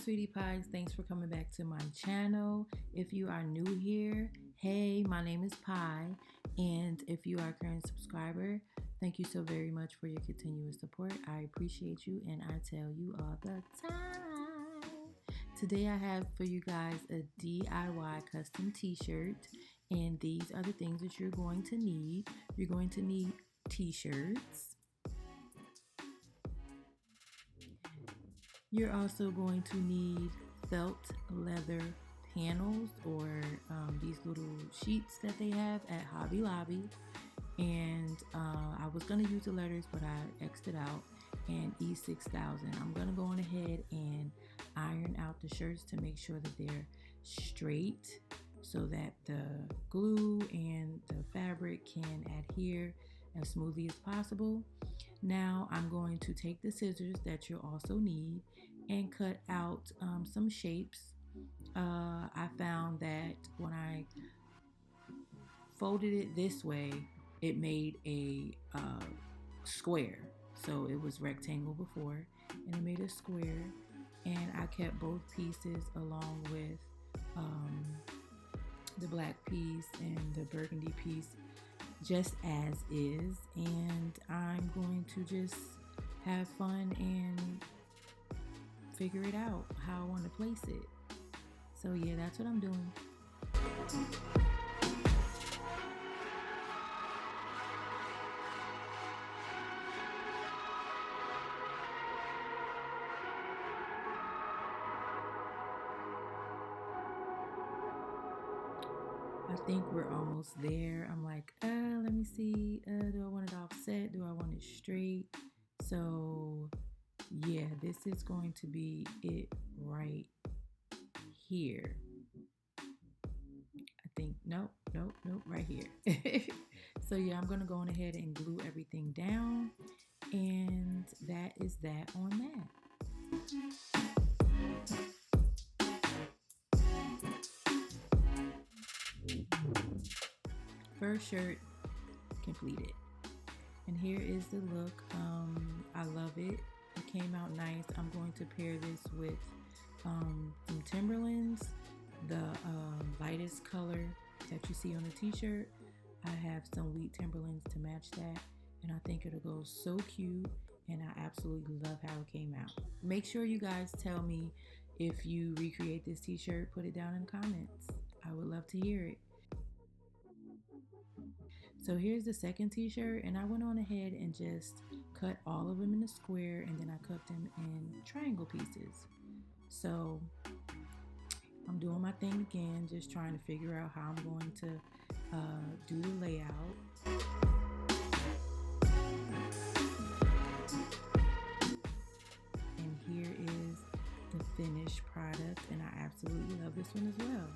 Sweetie Pies, thanks for coming back to my channel. If you are new here, hey, my name is Pie, and if you are a current subscriber, thank you so very much for your continuous support. I appreciate you, and I tell you all the time. Today I have for you guys a DIY custom t-shirt, and these are the things that you're going to need. You're going to need t-shirts. You're also going to need felt leather panels, or these little sheets that they have at Hobby Lobby. And I was going to use the letters, but I X'd it out. And E6000. I'm going to go on ahead and iron out the shirts to make sure that they're straight, so that the glue and the fabric can adhere as smoothly as possible. Now I'm going to take the scissors that you'll also need and cut out some shapes. I found that when I folded it this way, it made a square. So it was rectangle before, and it made a square, and I kept both pieces along with the black piece and the burgundy piece just as is, and I'm going to just have fun and figure it out how I want to place it. So yeah, that's what I'm doing. I think we're almost there. I'm like, let me see. Do I want it offset? Do I want it straight? So yeah, this is going to be it right here. I think, nope, right here. So yeah, I'm gonna go on ahead and glue everything down, and that is that on that. First shirt completed, and here is the look. I love it. It came out nice. I'm going to pair this with some Timberlands, the lightest color that you see on the t-shirt. I have some wheat Timberlands to match that, and I think it'll go so cute, and I absolutely love how it came out. Make sure you guys tell me if you recreate this t-shirt. Put it down in the comments. I would love to hear it. So here's the second t-shirt, and I went on ahead and just cut all of them in a square, and then I cut them in triangle pieces. So I'm doing my thing again, just trying to figure out how I'm going to do the layout. And here is the finished product, and I absolutely love this one as well.